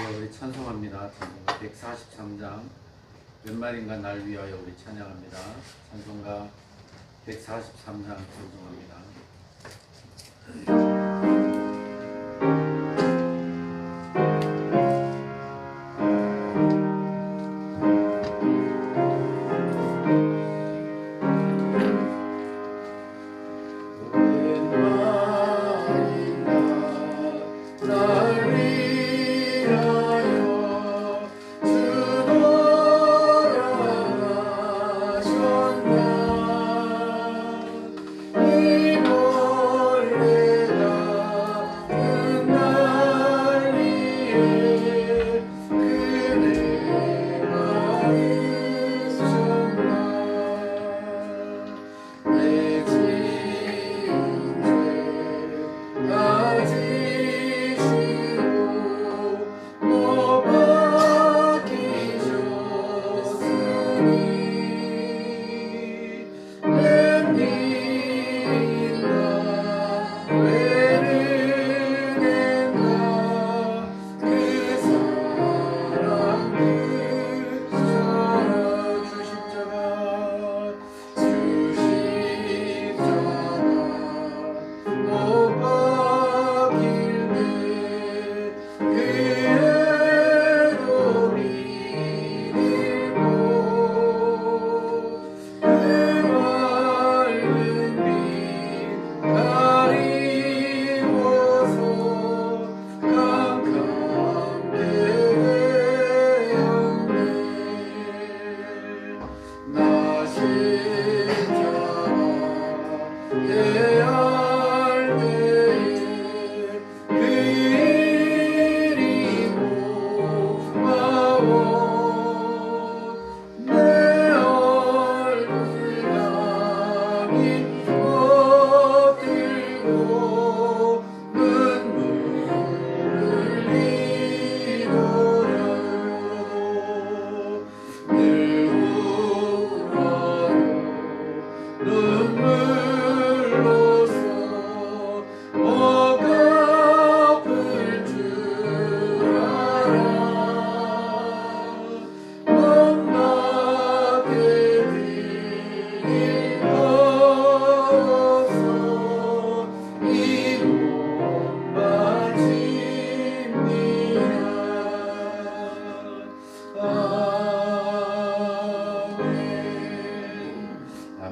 우리 찬송합니다. 찬송가 143장 웬말인가 날 위하여 우리 찬양합니다. 찬송가 143장 찬송합니다.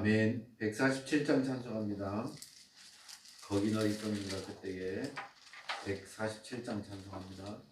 아멘. 147장 찬송합니다. 거기 너 있었는가 그때에 147장 찬송합니다.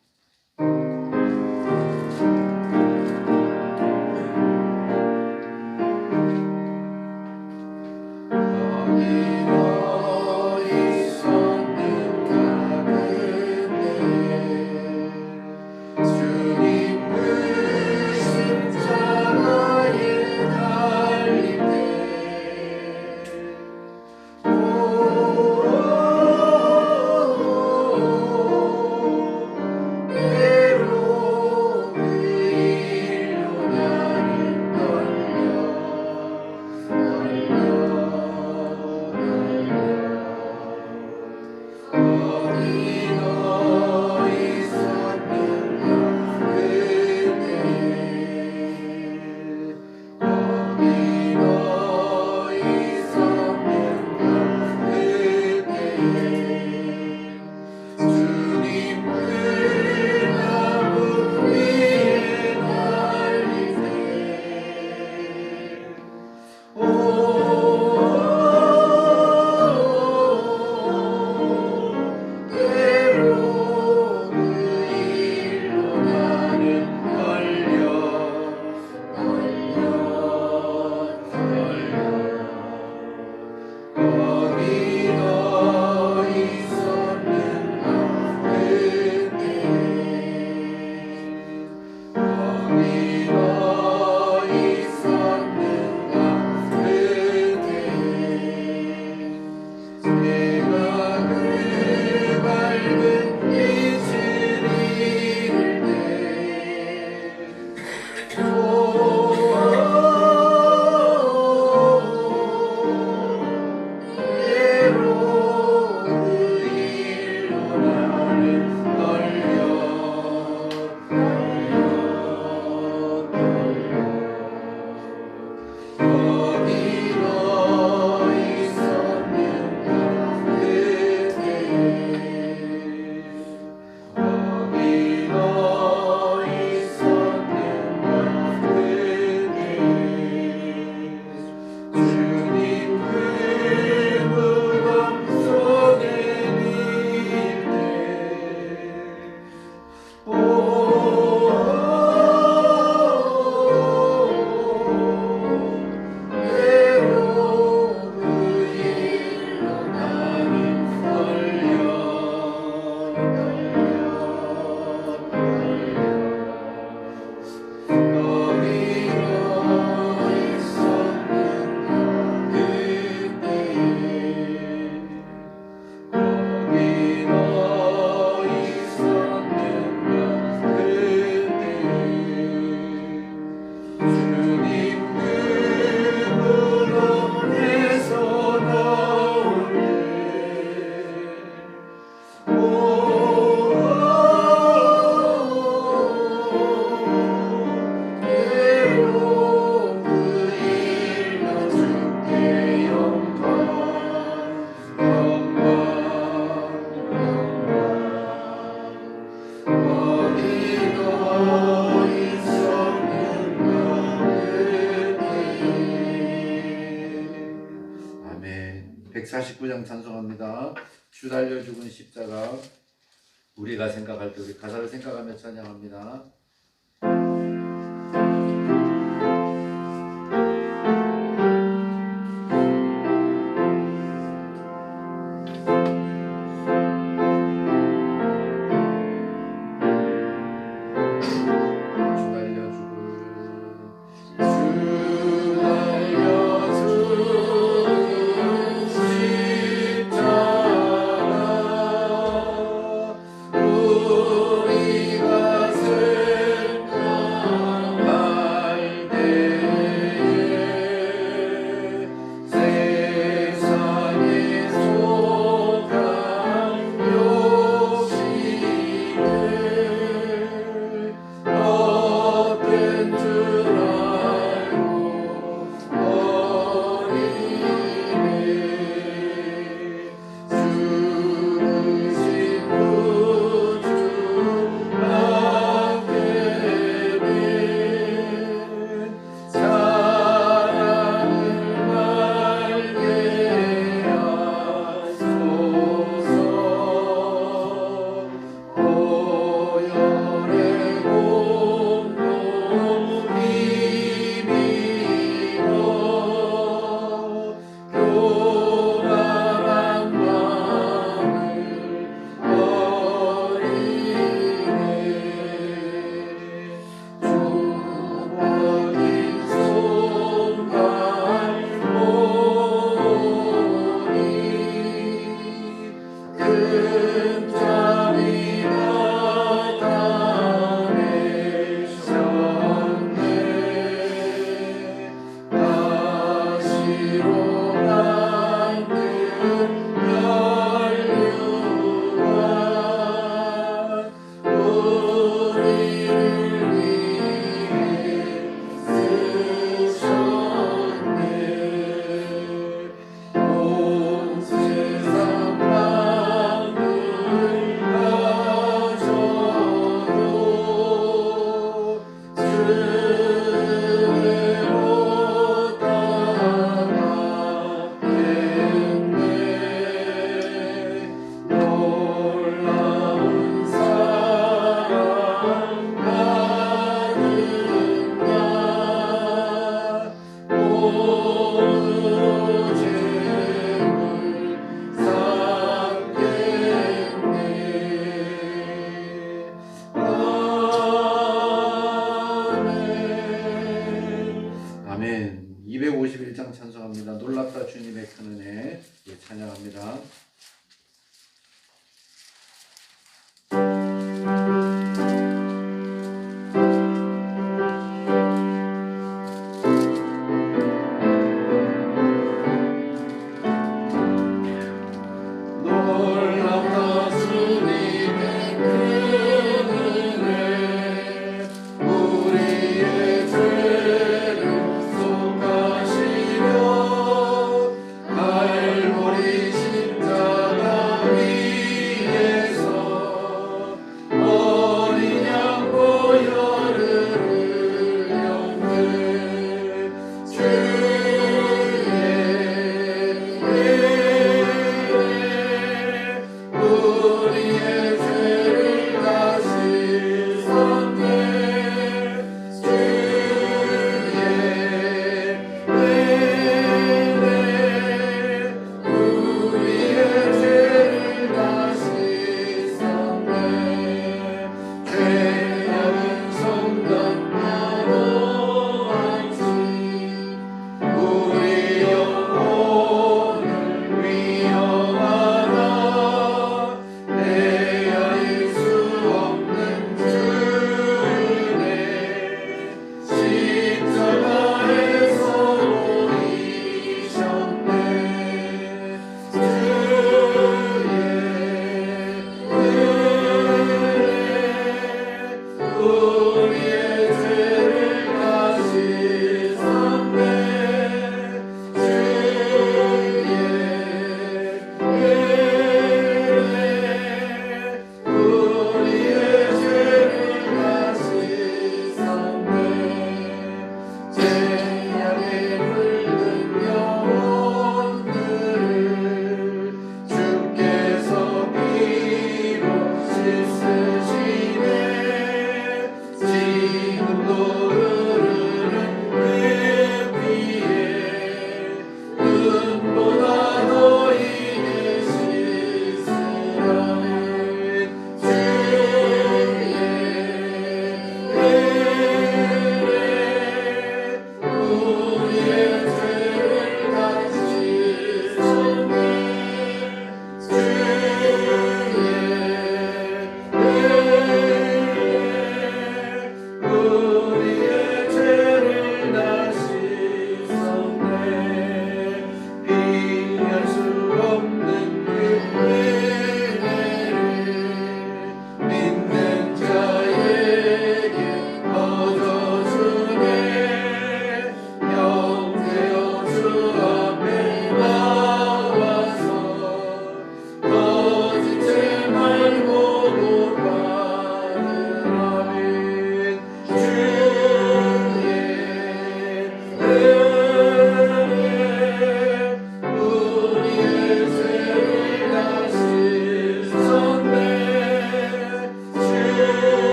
149장 찬송합니다. 주 달려 죽은 십자가. 우리가 생각할 때 우리 가사를 생각하며 찬양합니다. 아멘. 251장 찬송합니다. 놀랍다 주님의 큰 은혜. 찬양합니다. 갈보리 십자가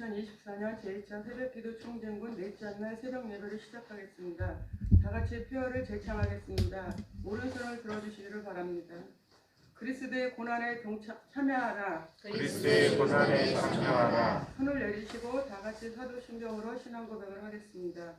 2024년 제2차 새벽기도 총쟁군 넷째 날 새벽 예배를 시작하겠습니다. 다 같이 표어를 제창하겠습니다. 오른손을 들어주시기를 바랍니다. 그리스도의 고난에 참여하라. 그리스도의 고난에 참여하라. 손을 내리시고 다 같이 사도신경으로 신앙 고백을 하겠습니다.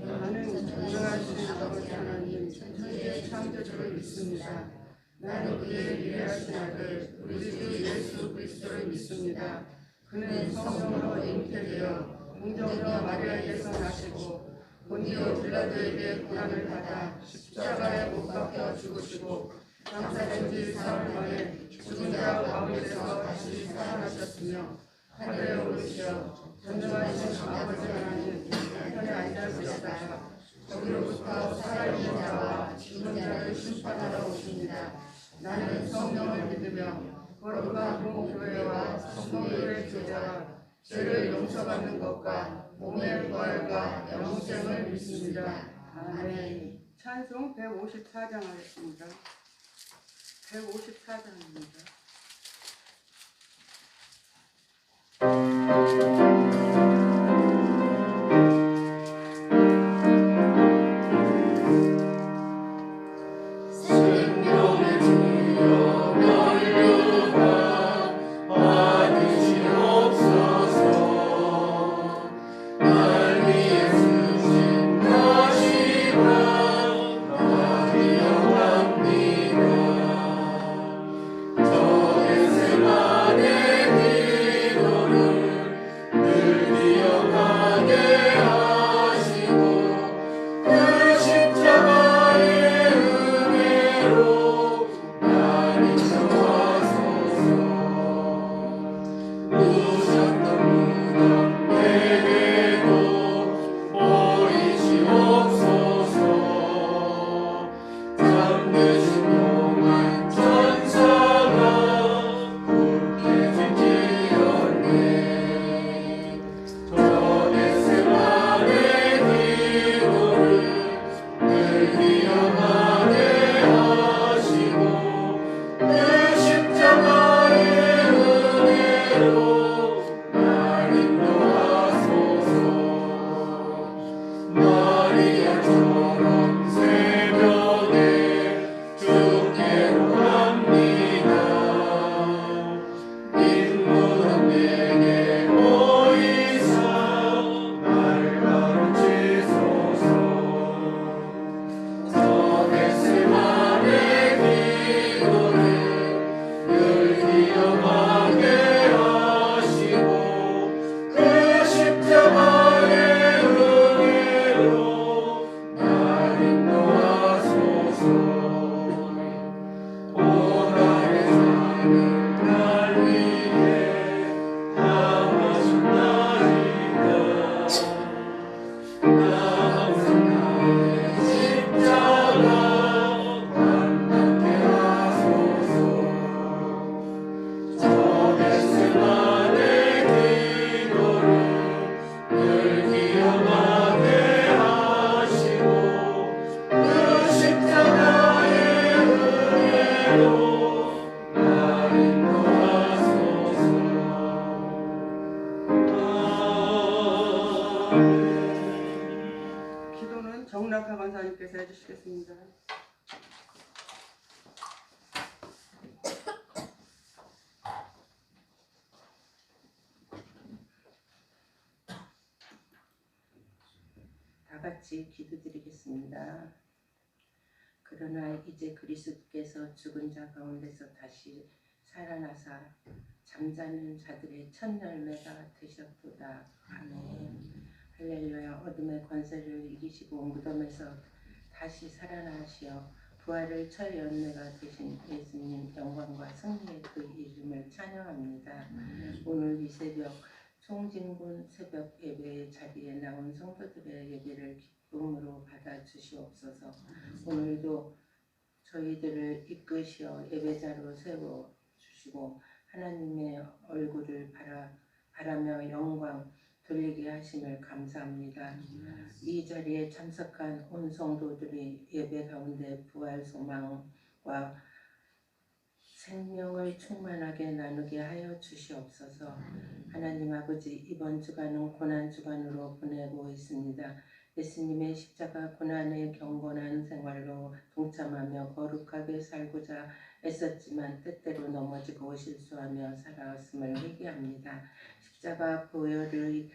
나는 전능하신 아버지 하나님 천지의 창조주를 믿습니다. 나는 그의 위대하신 아들 우리 주 예수 그리스도를 믿습니다. 그는 성령으로 잉태되어 공정녀 마리아에게서 나시고 본디오 빌라도에게 고난을 받아 십자가에 못 박혀 죽으시고 장사된 지 사흘 만에 죽은 자 가운데서 다시 살아나셨으며 하늘에 오르시어 전능하신 아버지 하나님 우편에 앉아계시다가 거기로부터 살아있는 자와 죽은 자를 심판하러 오십니다. 나는 성령을 믿으며 거룩한 공교회와 성도들의 교제와 죄를 용서받는 것과 몸의 부활과 영생을 믿습니다. 아멘. 찬송 154장 하겠습니다. 154장입니다. 정락하 권사님께서 해주시겠습니다. 다 같이 기도드리겠습니다. 그러나 이제 그리스도께서 죽은 자 가운데서 다시 살아나사 잠자는 자들의 첫 열매가 되셨도다. 아멘. 할렐루야. 어둠의 권세를 이기시고 무덤에서 다시 살아나시어 부활을 첫 열매가 되신 예수님 영광과 승리의 그 이름을 찬양합니다. 오늘 이 새벽 총진군 새벽 예배의 자리에 나온 성도들의 예배를 기쁨으로 받아주시옵소서. 오늘도 저희들을 이끄시어 예배자로 세워주시고 하나님의 얼굴을 바라며 영광 돌리게 하심을 감사합니다. 이 자리에 참석한 온 성도들이 예배 가운데 부활 소망과 생명을 은총이 충만하게 나누게 하여 주시옵소서. 하나님 아버지, 이번 주간은 고난 주간으로 보내고 있습니다. 예수님의 십자가 고난의 경건한 생활로 동참하며 거룩하게 살고자 애썼지만 때때로 넘어지고 실수하며 살아왔음을 회개합니다. 십자가 보혈의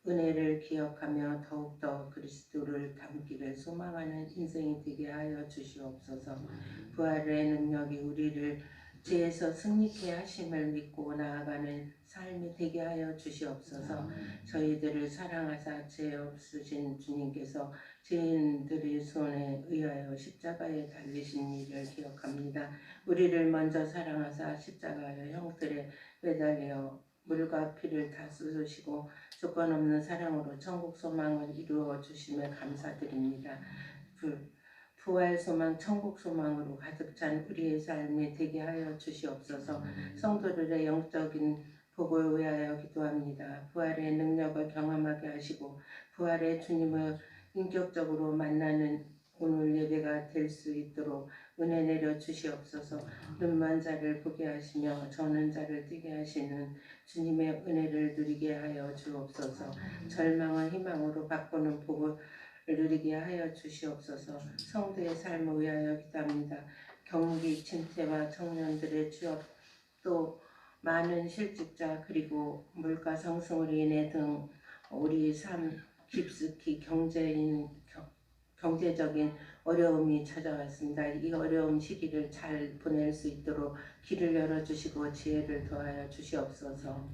은혜를 기억하며 더욱더 그리스도를 닮기를 소망하는 인생이 되게 하여 주시옵소서. 부활의 능력이 우리를 죄에서 승리케 하심을 믿고 나아가는 삶이 되게 하여 주시옵소서. 저희들을 사랑하사 죄 없으신 주님께서 죄인들의 손에 의하여 십자가에 달리신 일을 기억합니다. 우리를 먼저 사랑하사 십자가의 형틀에 매달려 물과 피를 다 쏟으시고 조건 없는 사랑으로 천국 소망을 이루어 주심에 감사드립니다. 부활 소망, 천국 소망으로 가득 찬 우리의 삶이 되게 하여 주시옵소서. 성도들의 영적인 복을 위하여 기도합니다. 부활의 능력을 경험하게 하시고 부활의 주님을 인격적으로 만나는 오늘 예배가 될 수 있도록 은혜 내려 주시옵소서. 눈먼 자를 보게 하시며 저는 자를 뛰게 하시는 주님의 은혜를 누리게 하여 주옵소서. 절망을 희망으로 바꾸는 복을 누리게 하여 주시옵소서. 성도의 삶을 위하여 기도합니다. 경기 침체와 청년들의 취업, 또 많은 실직자 그리고 물가 상승으로 인해 등 우리 삶 깊숙이 경제적인 어려움이 찾아왔습니다. 이 어려운 시기를 잘 보낼 수 있도록 길을 열어주시고 지혜를 더하여 주시옵소서.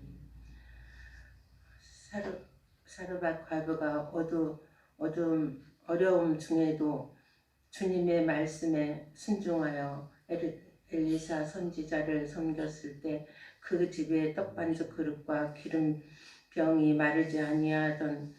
사르밧 과부가 어려움 중에도 주님의 말씀에 순종하여 엘리사 선지자를 섬겼을 때 그 집에 떡반죽 그릇과 기름병이 마르지 아니하던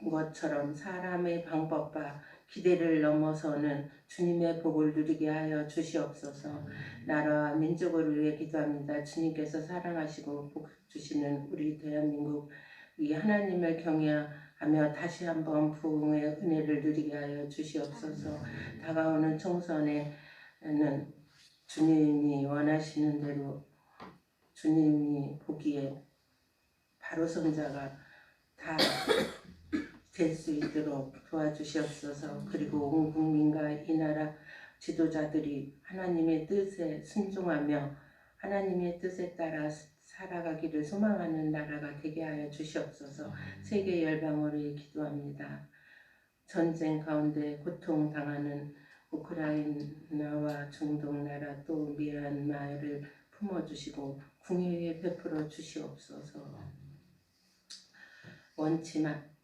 것처럼 사람의 방법과 기대를 넘어서는 주님의 복을 누리게 하여 주시옵소서. 나라와 민족을 위해 기도합니다. 주님께서 사랑하시고 복 주시는 우리 대한민국 이 하나님을 경외하며 다시 한번 부흥의 은혜를 누리게 하여 주시옵소서. 다가오는 총선에는 주님이 원하시는 대로 주님이 보기에 바로 선자가 다 될 수 있도록 도와주시옵소서. 그리고 온 국민과 이 나라 지도자들이 하나님의 뜻에 순종하며 하나님의 뜻에 따라 살아가기를 소망하는 나라가 되게 하여 주시옵소서. 세계 열방을 위해 기도합니다. 전쟁 가운데 고통당하는 우크라이나와 중동 나라 또 미얀마를 품어주시고 궁유에 베풀어 주시옵소서.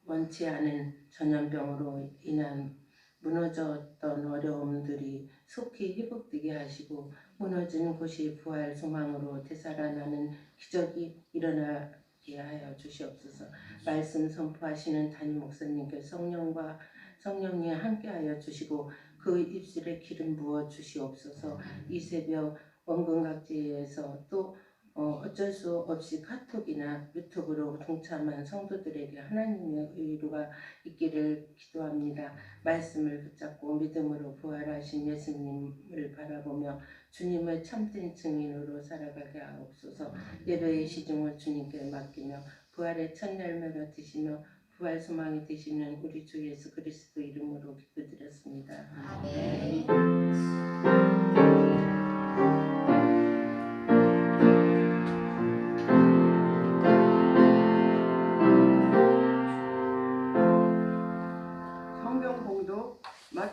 원치 않은 전염병으로 인한 무너졌던 어려움들이 속히 회복되게 하시고 무너진 곳이 부활 소망으로 되살아나는 기적이 일어나게 하여 주시옵소서. 말씀 선포하시는 담임 목사님께 성령이 함께하여 주시고 그 입술에 기름 부어 주시옵소서. 이 새벽 원근각지에서 또 어쩔 수 없이 카톡이나 유튜브로 동참한 성도들에게 하나님의 의로가 있기를 기도합니다. 말씀을 붙잡고 믿음으로 부활하신 예수님을 바라보며 주님의 참된 증인으로 살아가게 하옵소서. 예배의 시중을 주님께 맡기며 부활의 첫 열매가 되시며 부활 소망이 되시는 우리 주 예수 그리스도 이름으로 기도드렸습니다. 아멘.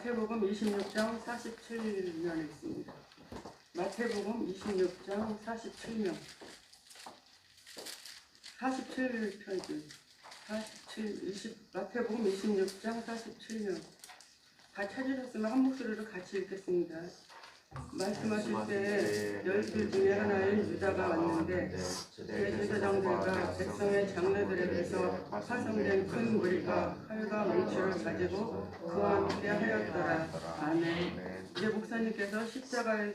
마태복음 26장 47면에 있습니다. 마태복음 26장 47면 47페이지 20 마태복음 26장 47면 다 찾으셨으면 한 목소리로 같이 읽겠습니다. 말씀하실 때 12 중에 하나인 유다가 왔는데 대제사장들과 백성의 장로들에게서 파송된 큰 무리가 칼과 뭉치를 가지고 그와 함께 하였더라. 아멘. 이제 목사님께서 십자가의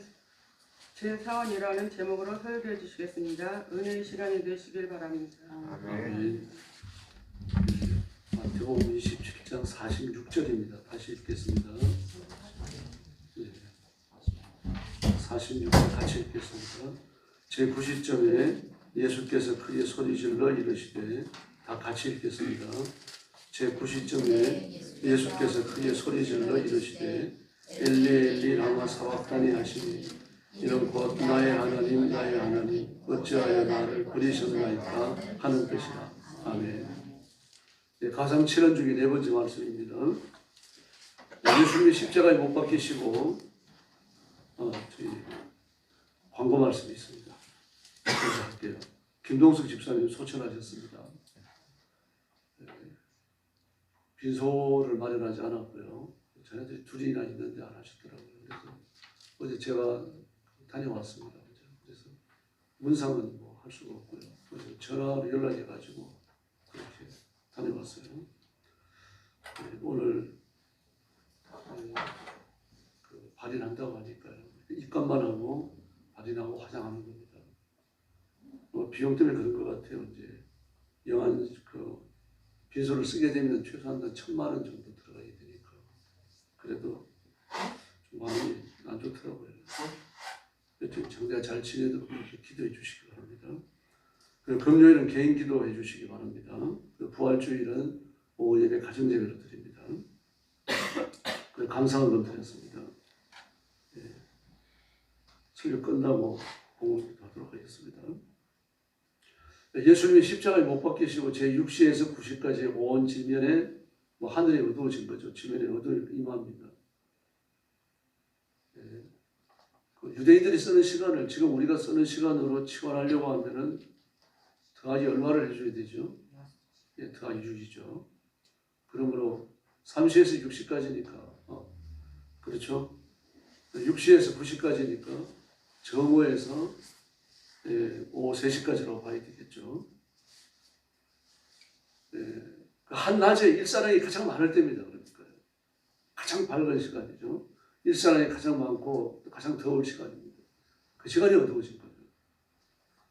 제4원이라는 제목으로 설교해 주시겠습니다. 은혜의 시간이 되시길 바랍니다. 아멘. 마태복음 27장 46절입니다. 다시 읽겠습니다. 46절 같이 읽겠습니다. 제9시점에 예수께서 크게 소리질러 이르시되, 다 같이 읽겠습니다. 제9시점에 예수께서 크게 소리질러 이르시되 엘리 엘리 라마 사박다니 하시니 이는 곧 나의 하나님 나의 하나님 어찌하여 나를 버리셨나이까 하는 뜻이라. 아멘. 네, 가상 7원 중에 네 번째 말씀입니다. 예수님이 십자가에 못 박히시고 저희 광고 말씀이 있습니다. 그래서 할게요. 김동숙 집사님 소천하셨습니다. 빈소를 마련하지 않았고요. 저희들 둘이나 있는데 안 하셨더라고요. 그래서 어제 제가 다녀왔습니다. 그래서 문상은 뭐 할 수가 없고요. 그래서 전화로 연락해가지고 그렇게 다녀왔어요. 네, 오늘 그 발인한다고 하니까요. 입관만 하고 발인하고 화장하는 겁니다. 비용 때문에 그런 것 같아요. 이제 영안 그 빈소를 쓰게 되면 최소한 1,000만 원 정도 들어가야 되니까 그래도 좀 마음이 안 좋더라고요. 여튼 장대가 잘 지내도록 이렇게 기도해 주시기 바랍니다. 그리고 금요일은 개인 기도해 주시기 바랍니다. 그리고 부활주일은 오후 예배 가정예배로 드립니다. 그리고 감사헌금 드렸습니다. 예. 설교 끝나고 공을 하도록 하겠습니다. 예수님이 십자가에 못 박히시고 제6시에서 9시까지 온 지면에 하늘이 어두워진 거죠. 지면에 어두움이 임합니다. 예. 그 유대인들이 쓰는 시간을 지금 우리가 쓰는 시간으로 치환하려고 하면은 더하기 얼마를 해줘야 되죠? 예, 더하기 6이죠. 그러므로 3시에서 6시까지니까 그렇죠? 6시에서 9시까지니까 정오에서 오후 3시까지라고 봐야 되겠죠. 한낮에 일사량이 가장 많을 때입니다. 그러니까 가장 밝은 시간이죠. 일사량이 가장 많고 가장 더울 시간입니다. 그 시간이 어두워진 거죠.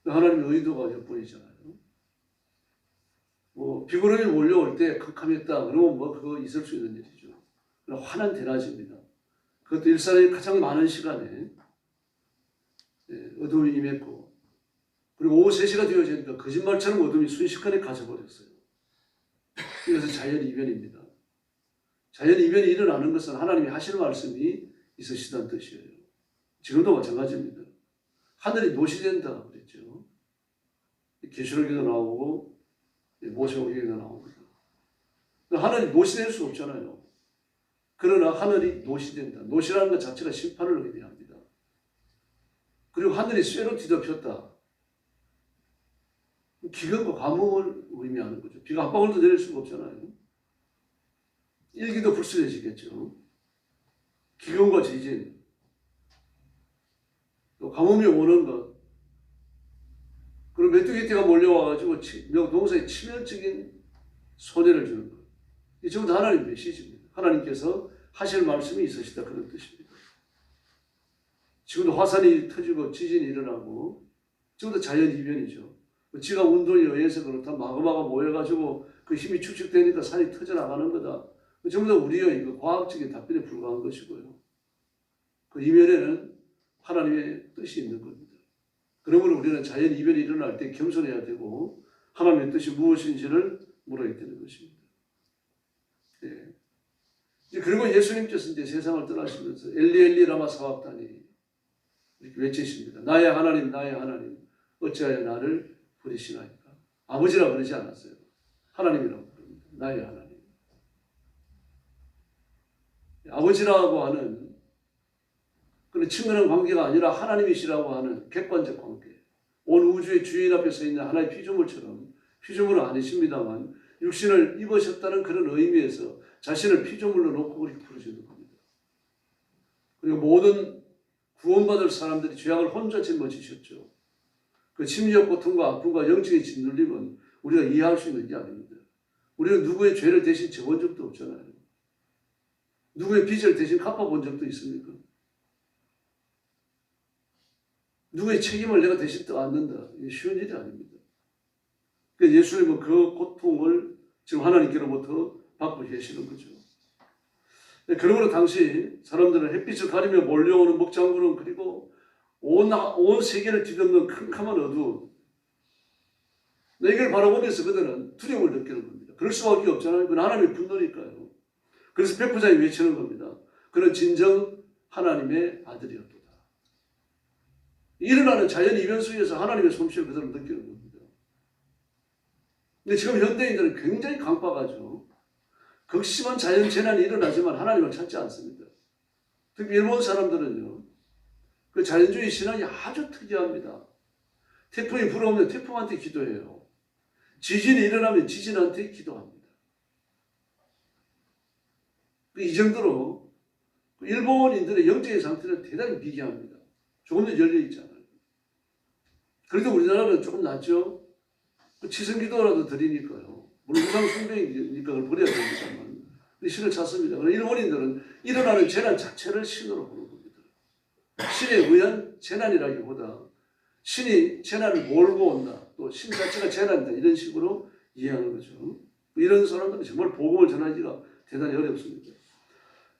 하나님의 의도가 엿보이잖아요. 뭐 비구름이 몰려올 때 캄캄했다 그러면 뭐 그거 있을 수 있는 일이죠. 환한 대낮입니다. 그것도 일사량이 가장 많은 시간에 어둠이 임했고, 그리고 오후 3시가 되어지니까 거짓말처럼 어둠이 순식간에 가져버렸어요. 그래서 자연이변입니다. 자연이변이 일어나는 것은 하나님이 하실 말씀이 있으시다는 뜻이에요. 지금도 마찬가지입니다. 하늘이 노시된다 그랬죠. 계시록에도 나오고 모세오경에도 나옵니다. 하늘이 노시될 수 없잖아요. 그러나 하늘이 노시된다. 노시라는 것 자체가 심판을 의미합니다. 그리고 하늘이 쇠로 뒤덮였다. 기근과 가뭄을 의미하는 거죠. 비가 한 방울도 내릴 수가 없잖아요. 일기도 불순해지겠죠. 기근과 지진, 또 가뭄이 오는 것, 그리고 메뚜기떼가 몰려와가지고 농사에 치명적인 손해를 주는 것. 이 전부 다 하나님 메시지입니다. 하나님께서 하실 말씀이 있으시다 그런 뜻입니다. 지금도 화산이 터지고 지진이 일어나고 지금도 자연이변이죠. 지각 운동에 의해서 그렇다 마그마가 모여가지고 그 힘이 축적되니까 산이 터져나가는 거다. 전부 다 우리의 그 과학적인 답변에 불과한 것이고요. 그 이면에는 하나님의 뜻이 있는 겁니다. 그러므로 우리는 자연이변이 일어날 때 겸손해야 되고 하나님의 뜻이 무엇인지를 물어야 되는 것입니다. 예. 그리고 예수님께서 이제 세상을 떠나시면서 엘리 엘리 라마 사박다니 이렇게 외치십니다. 나의 하나님 나의 하나님 어찌하여 나를 버리시나이까. 아버지라 그러지 않았어요. 하나님이라고 부릅니다. 나의 하나님. 아버지라고 하는 그런 친근한 관계가 아니라 하나님이시라고 하는 객관적 관계. 온 우주의 주인 앞에 서 있는 하나의 피조물처럼, 피조물은 아니십니다만 육신을 입으셨다는 그런 의미에서 자신을 피조물로 놓고 그렇게 부르시는 겁니다. 그리고 모든 구원받을 사람들이 죄악을 혼자 짊어지셨죠. 그 심리적 고통과 아픔과 영적인 짓눌림은 우리가 이해할 수 있는 게 아닙니다. 우리는 누구의 죄를 대신 져본 적도 없잖아요. 누구의 빚을 대신 갚아본 적도 있습니까? 누구의 책임을 내가 대신 떠안는다. 이게 쉬운 일이 아닙니다. 그래서 예수님은 그 고통을 지금 하나님께로부터 받고 계시는 거죠. 그러므로 당시 사람들은 햇빛을 가리며 몰려오는 먹장구름 그리고 온 세계를 뒤덮는 캄캄한 어두움. 이걸 바라보면서 그들은 두려움을 느끼는 겁니다. 그럴 수밖에 없잖아요. 그건 하나님의 분노니까요. 그래서 백부장이 외치는 겁니다. 그는 진정 하나님의 아들이었도다. 일어나는 자연 이변 속에서 하나님의 솜씨를 그들은 느끼는 겁니다. 근데 지금 현대인들은 굉장히 강박하죠. 극심한 자연 재난이 일어나지만 하나님을 찾지 않습니다. 특히 일본 사람들은요, 그 자연주의 신앙이 아주 특이합니다. 태풍이 불어오면 태풍한테 기도해요. 지진이 일어나면 지진한테 기도합니다. 이 정도로 일본인들의 영적인 상태는 대단히 미개합니다. 조금 더 열려있잖아요. 그래도 우리나라는 조금 낫죠. 치성기도라도 드리니까요. 물론 우상 숭배니까 그걸 버려야 됩니다만. 신을 찾습니다. 그러나 일본인들은 일어나는 재난 자체를 신으로 보는 겁니다. 신에 의한 재난이라기보다 신이 재난을 몰고 온다. 또 신 자체가 재난이다. 이런 식으로 이해하는 거죠. 이런 사람들은 정말 복음을 전하기가 대단히 어렵습니다.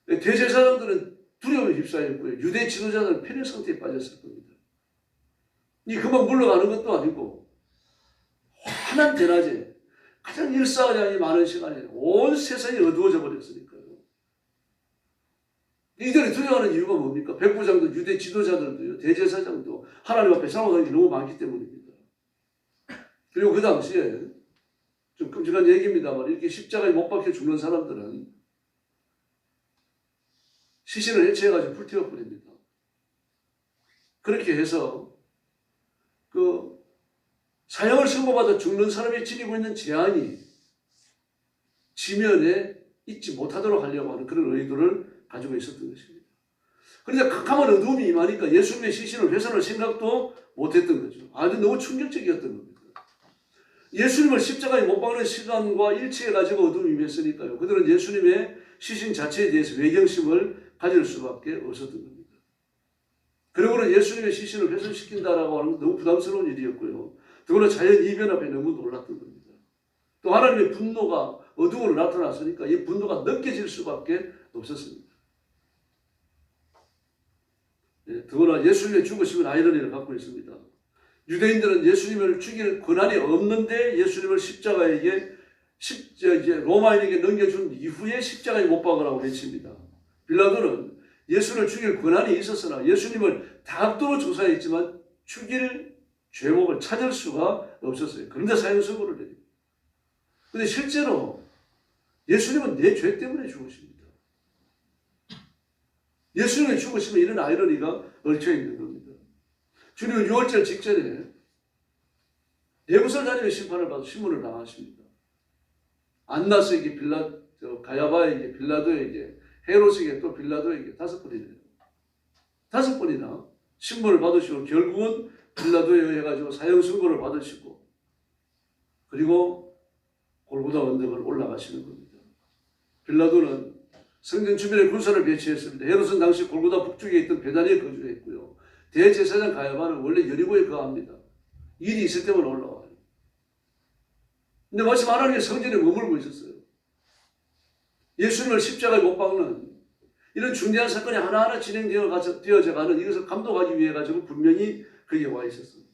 대제사장들은 두려움에 휩싸였고요. 유대 지도자들은 패닉 상태에 빠졌을 겁니다. 이 금방 물러가는 것도 아니고 환한 대낮에 가장 일사량이 많은 시간에 온 세상이 어두워져 버렸으니까요. 이들이 두려워하는 이유가 뭡니까? 백부장도 유대 지도자들도요, 대제사장도 하나님 앞에 잘못한 게 너무 많기 때문입니다. 그리고 그 당시에 좀 끔찍한 얘기입니다만 이렇게 십자가에 못 박혀 죽는 사람들은 시신을 해체해가지고 불태워버립니다. 그렇게 해서 그 사형을 선고받아 죽는 사람이 지니고 있는 재앙이 지면에 있지 못하도록 하려고 하는 그런 의도를 가지고 있었던 것입니다. 그런데 캄캄한 어두움이 임하니까 예수님의 시신을 훼손할 생각도 못했던 거죠. 아주 너무 충격적이었던 겁니다. 예수님을 십자가에 못 박는 시간과 일치해가지고 어둠이 임했으니까요. 그들은 예수님의 시신 자체에 대해서 외경심을 가질 수밖에 없었던 겁니다. 그리고는 예수님의 시신을 훼손시킨다라고 하는 건 너무 부담스러운 일이었고요. 더구나 자연 이변 앞에 너무 놀랐던 겁니다. 또 하나님의 분노가 어둠으로 나타났으니까 이 분노가 느껴질 수밖에 없었습니다. 더구나 예수님의 죽으심은 아이러니를 갖고 있습니다. 유대인들은 예수님을 죽일 권한이 없는데 예수님을 십자가에게 이제 로마인에게 넘겨준 이후에 십자가에 못 박으라고 외칩니다. 빌라도는 예수를 죽일 권한이 있었으나 예수님을 다각도로 조사했지만 죽일 죄목을 찾을 수가 없었어요. 그런데 사형 선고를 내립니다. 그런데 실제로 예수님은 내 죄 때문에 죽으십니다. 예수님의 죽으심에 이런 아이러니가 얽혀 있는 겁니다. 주님은 6월절 직전에 예루살렘 다니며 심판을 받아 신문을 당하십니다. 안나스에게 가야바에게 빌라도에게 헤롯에게 또 빌라도에게 5번이네요. 5번이나 신문을 받으시고 결국은 빌라도에 의해 가지고 사형 선고를 받으시고 그리고 골고다 언덕을 올라가시는 겁니다. 빌라도는 성전 주변에 군사를 배치했습니다. 헤롯은 당시 골고다 북쪽에 있던 베다니에 거주했고요. 대제사장 가야바는 원래 여리고에 거합니다. 일이 있을 때만 올라와요. 근데 마침 하나님의 성전에 머물고 있었어요. 예수님을 십자가에 못 박는 이런 중대한 사건이 하나하나 진행되어져 가는 이것을 감독하기 위해 가지고 분명히 거기에 와 있었습니다.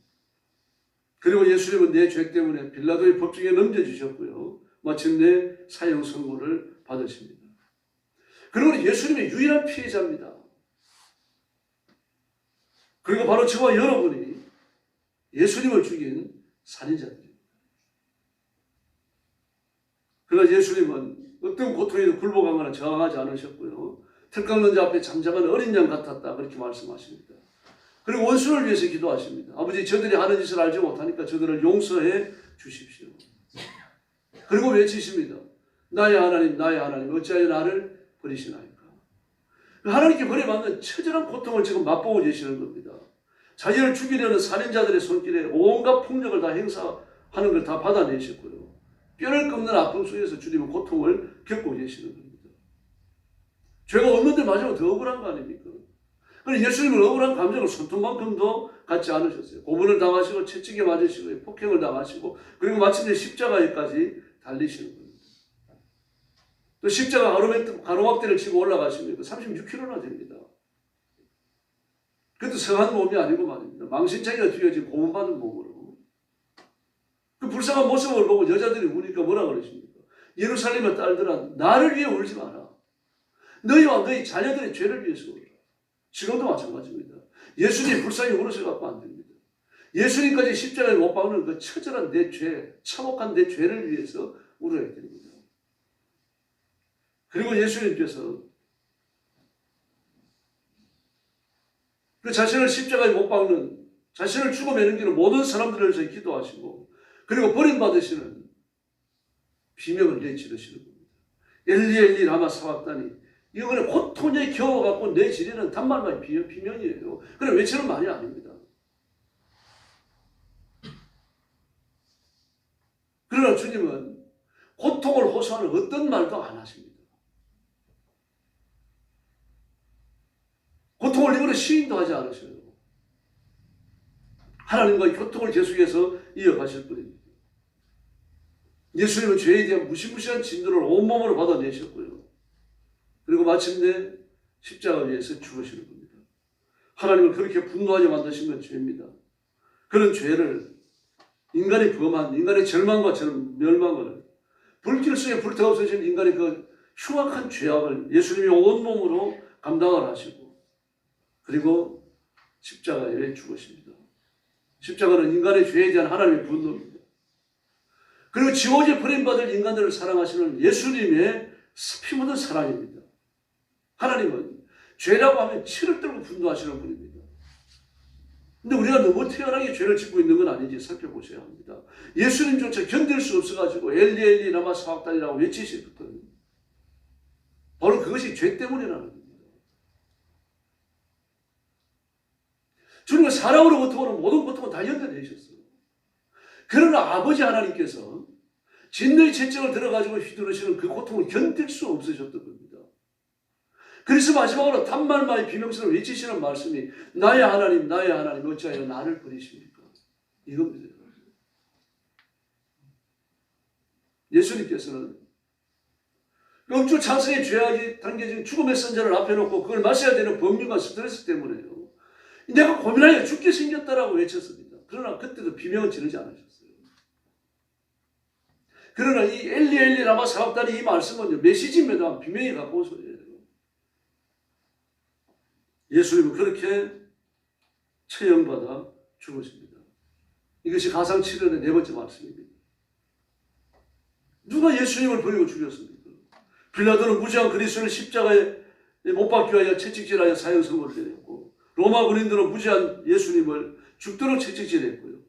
그리고 예수님은 내 죄 때문에 빌라도의 법정에 넘겨주셨고요. 마침내 사형 선고를 받으십니다. 그리고 예수님의 유일한 피해자입니다. 그리고 바로 저와 여러분이 예수님을 죽인 살인자들입니다. 그러나 예수님은 어떤 고통에도 굴복하거나 저항하지 않으셨고요. 털 깎는 자 앞에 잠잠한 어린 양 같았다. 그렇게 말씀하십니다. 그리고 원수를 위해서 기도하십니다. 아버지, 저들이 하는 짓을 알지 못하니까 저들을 용서해 주십시오. 그리고 외치십니다. 나의 하나님, 나의 하나님, 어찌하여 나를 버리시나이까. 하나님께 버림받는 처절한 고통을 지금 맛보고 계시는 겁니다. 자기를 죽이려는 살인자들의 손길에 온갖 폭력을 다 행사하는 걸 다 받아내셨고요. 뼈를 꺾는 아픔 속에서 주님은 고통을 겪고 계시는 겁니다. 죄가 없는데 마지막으로 더 억울한 거 아닙니까? 그런데 예수님은 억울한 감정을 손톱만큼도 갖지 않으셨어요. 고문을 당하시고 채찍에 맞으시고 폭행을 당하시고 그리고 마침내 십자가에까지 달리시는 겁니다. 또 십자가 가로막대를 치고 올라가십니다. 36km나 됩니다. 그것도 성한 몸이 아니고 말입니다. 망신창이가 튀어진 고문받은 몸으로. 그 불쌍한 모습을 보고 여자들이 우니까 뭐라 그러십니까? 예루살렘의 딸들아, 나를 위해 울지 마라. 너희와 너희 자녀들의 죄를 위해서 울어라. 지금도 마찬가지입니다. 예수님 불쌍히 울으셔갖고 안 됩니다. 예수님까지 십자가에 못 박는 그 처절한 내 죄, 참혹한 내 죄를 위해서 울어야 됩니다. 그리고 예수님께서 그 자신을 십자가에 못 박는, 자신을 죽어매는기는 모든 사람들을 위해서 기도하시고, 그리고 버림받으시는 비명을 내지르시는 겁니다. 엘리 엘리 라마 사박다니. 이거는 고통에 겨워갖고 내지르는 단말만 비명이에요. 그래 외치는 말이 아닙니다. 그러나 주님은 고통을 호소하는 어떤 말도 안 하십니다. 고통을 입으로 시인도 하지 않으셔요. 하나님과 교통을 계속해서 이어가실 분입니다. 예수님은 죄에 대한 무시무시한 진노를 온몸으로 받아내셨고요. 그리고 마침내 십자가 위에서 죽으시는 겁니다. 하나님을 그렇게 분노하게 만드신 건 죄입니다. 그런 죄를 인간이 범한, 인간의 절망과 멸망을, 불길 속에 불태워 없어진 인간의 그 흉악한 죄악을 예수님이 온몸으로 감당을 하시고, 그리고 십자가에 죽으십니다. 십자가는 인간의 죄에 대한 하나님의 분노입니다. 그리고 지옥에 버림받을 인간들을 사랑하시는 예수님의 피 묻은 사랑입니다. 하나님은 죄라고 하면 치를 떨고 분노하시는 분입니다. 근데 우리가 너무 태연하게 죄를 짓고 있는 건 아닌지 살펴보셔야 합니다. 예수님조차 견딜 수 없어가지고 엘리 엘리 라마 사박단이라고 외치시거든요. 바로 그것이 죄 때문이라는 겁니다. 주님은 사랑으로부터 오는 모든 고통을 다 견뎌내셨어요. 그러나 아버지 하나님께서 진노의 채찍을 들어가지고 휘두르시는 그 고통을 견딜 수 없으셨던 겁니다. 그래서 마지막으로 단말마의 비명처럼 외치시는 말씀이 나의 하나님 나의 하나님 어찌하여 나를 버리십니까? 이겁니다. 예수님께서는 영주 찬성의 죄악이 담겨진 죽음의 선자를 앞에 놓고 그걸 마셔야 되는 법률과 스트레스 때문에요. 내가 고민하여 죽게 생겼다라고 외쳤습니다. 그러나 그때도 비명은 지르지 않으셨어요. 그러나 이 엘리 엘리 라마 사박단이 이 말씀은요, 메시지입니다. 비명이 가까운 소리예요. 예수님은 그렇게 처형받아 죽으십니다. 이것이 가상칠연의 네 번째 말씀입니다. 누가 예수님을 버리고 죽였습니까? 빌라도는 무지한 그리스도를 십자가에 못 박기 위하여 채찍질하여 사형 선고를 내렸고, 로마 군인들은 무지한 예수님을 죽도록 채찍질했고요.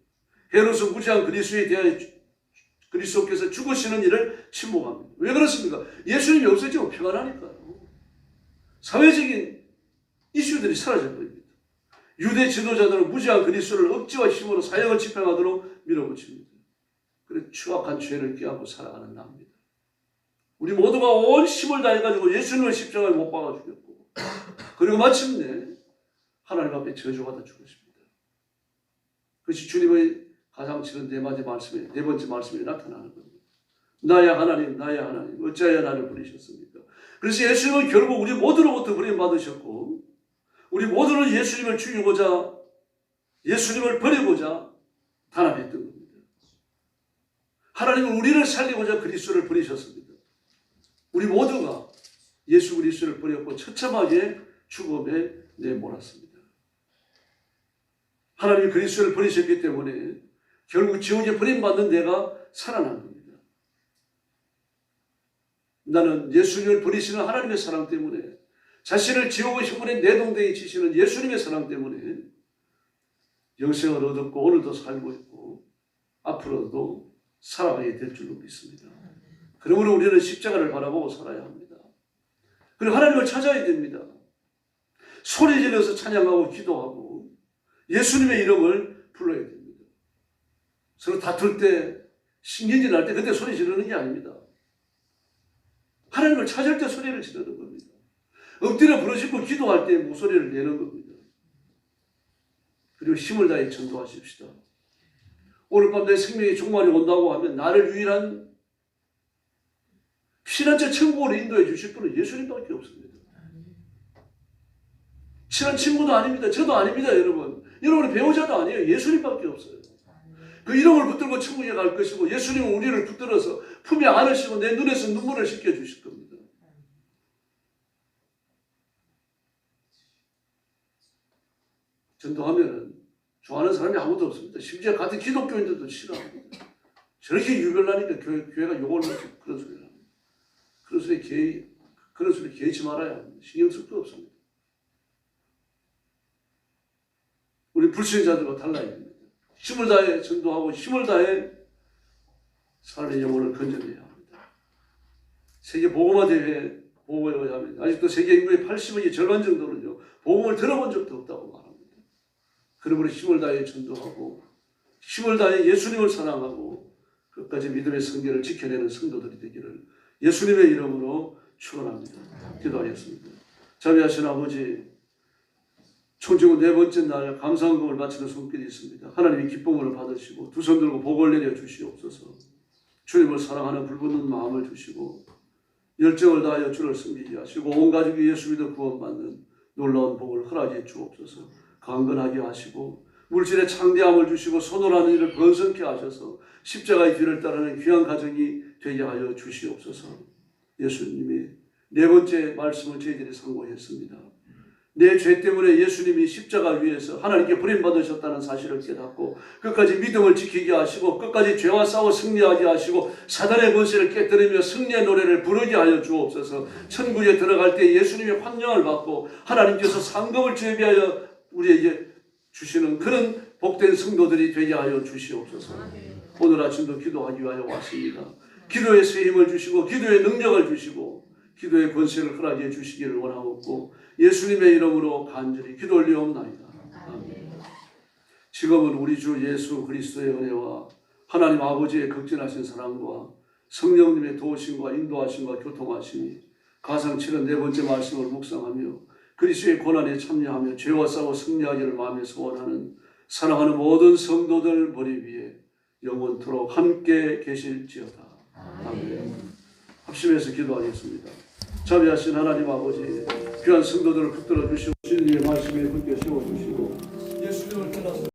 헤롯은 무지한 그리스도에 대하여 그리스도께서 죽으시는 일을 침묵합니다. 왜 그렇습니까? 예수님이 없어지면 표가 나니까요. 사회적인 이슈들이 사라져버립니다. 유대 지도자들은 무지한 그리스도를 억지와 힘으로 사형을 집행하도록 밀어붙입니다. 그래서 추악한 죄를 꾀하고 살아가는 나입니다. 우리 모두가 온 힘을 다해가지고 예수님을 십자가에 못 박아 죽였고, 그리고 마침내 하나님 앞에 저주받아 죽으십니다. 그것이 주님의 가장 지은 네 번째 말씀에 나타나는 겁니다. 나의 하나님 나의 하나님 어찌하여 나를 버리셨습니까? 그래서 예수님은 결국 우리 모두로부터 버림받으셨고, 우리 모두는 예수님을 죽이고자, 예수님을 버리고자 단합했던 겁니다. 하나님은 우리를 살리고자 그리스도를 버리셨습니다. 우리 모두가 예수 그리스도를 버렸고 처참하게 죽음에 내몰았습니다. 하나님이 그리스도를 버리셨기 때문에 결국 지옥에 버림받는 내가 살아난 겁니다. 나는 예수님을 버리시는 하나님의 사랑 때문에, 자신을 지옥의 형벌에 내동댕이 치시는 예수님의 사랑 때문에 영생을 얻었고 오늘도 살고 있고 앞으로도 살아가게 될 줄로 믿습니다. 그러므로 우리는 십자가를 바라보고 살아야 합니다. 그리고 하나님을 찾아야 됩니다. 소리 질러서 찬양하고 기도하고 예수님의 이름을 불러야 됩니다. 서로 다툴 때, 신경질 날 때 그때 소리 지르는 게 아닙니다. 하나님을 찾을 때 소리를 지르는 겁니다. 엎드려 부르짖고 기도할 때 목소리를 내는 겁니다. 그리고 힘을 다해 전도하십시다. 오늘 밤 내 생명의 종말이 온다고 하면 나를 유일한 피난처 천국으로 인도해 주실 분은 예수님밖에 없습니다. 친한 친구도 아닙니다. 저도 아닙니다, 여러분. 여러분의 배우자도 아니에요. 예수님밖에 없어요. 그 이름을 붙들고 천국에 갈 것이고 예수님은 우리를 붙들어서 품에 안으시고 내 눈에서 눈물을 씻겨 주실 겁니다. 전도하면은 좋아하는 사람이 아무도 없습니다. 심지어 같은 기독교인들도 싫어합니다. 저렇게 유별나니까 교회가 욕을 먹고 그런 소리를 합니다. 그런 소리 개의치 말아야 합니다. 신경 쓸 거 없습니다. 우리 불신자들과 달라야 됩니다. 힘을 다해 전도하고 힘을 다해 사람의 영혼을 건져내야 합니다. 세계 복음화 대회 보고에 의하면 아직도 세계 인구의 80%의 절반 정도는요 복음을 들어본 적도 없다고 말합니다. 그러므로 힘을 다해 전도하고 힘을 다해 예수님을 사랑하고 끝까지 믿음의 성결을 지켜내는 성도들이 되기를 예수님의 이름으로 축원합니다. 기도하겠습니다. 자비하신 아버지, 총지구 네 번째 날 감사헌금을 바치는 손길이 있습니다. 하나님이 기쁨을 받으시고 두 손 들고 복을 내려 주시옵소서. 주님을 사랑하는 불붙는 마음을 주시고 열정을 다하여 주를 섬기게 하시고 온 가족이 예수 믿어 구원받는 놀라운 복을 허락해 주옵소서. 강건하게 하시고 물질의 창대함을 주시고 손으로하는 일을 번성케 하셔서 십자가의 뒤를 따르는 귀한 가정이 되게 하여 주시옵소서. 예수님이 네 번째 말씀을 저희들이 상고했습니다. 내 죄 때문에 예수님이 십자가 위에서 하나님께 버림받으셨다는 사실을 깨닫고 끝까지 믿음을 지키게 하시고 끝까지 죄와 싸워 승리하게 하시고 사단의 권세를 깨뜨리며 승리의 노래를 부르게 하여 주옵소서. 천국에 들어갈 때 예수님의 환영을 받고 하나님께서 상급을 재배하여 우리에게 주시는 그런 복된 성도들이 되게 하여 주시옵소서. 오늘 아침도 기도하기 위하여 왔습니다. 기도의 새 힘을 주시고 기도의 능력을 주시고 기도의 권세를 허락해 주시기를 원하옵고 예수님의 이름으로 간절히 기도 올리옵나이다. 아멘. 지금은 우리 주 예수 그리스도의 은혜와 하나님 아버지의 극진하신 사랑과 성령님의 도우심과 인도하심과 교통하심이 가상치는 네 번째 말씀을 묵상하며 그리스도의 고난에 참여하며 죄와 싸워 승리하기를 마음에 소원하는 사랑하는 모든 성도들 머리 위에 영원토록 함께 계실지어다. 아멘. 합심해서 기도하겠습니다. 자비하신 하나님 아버지, 귀한 성도들을 붙들어 주시고 진리의 말씀에 붙게 세워주시고 예수님을 떠나서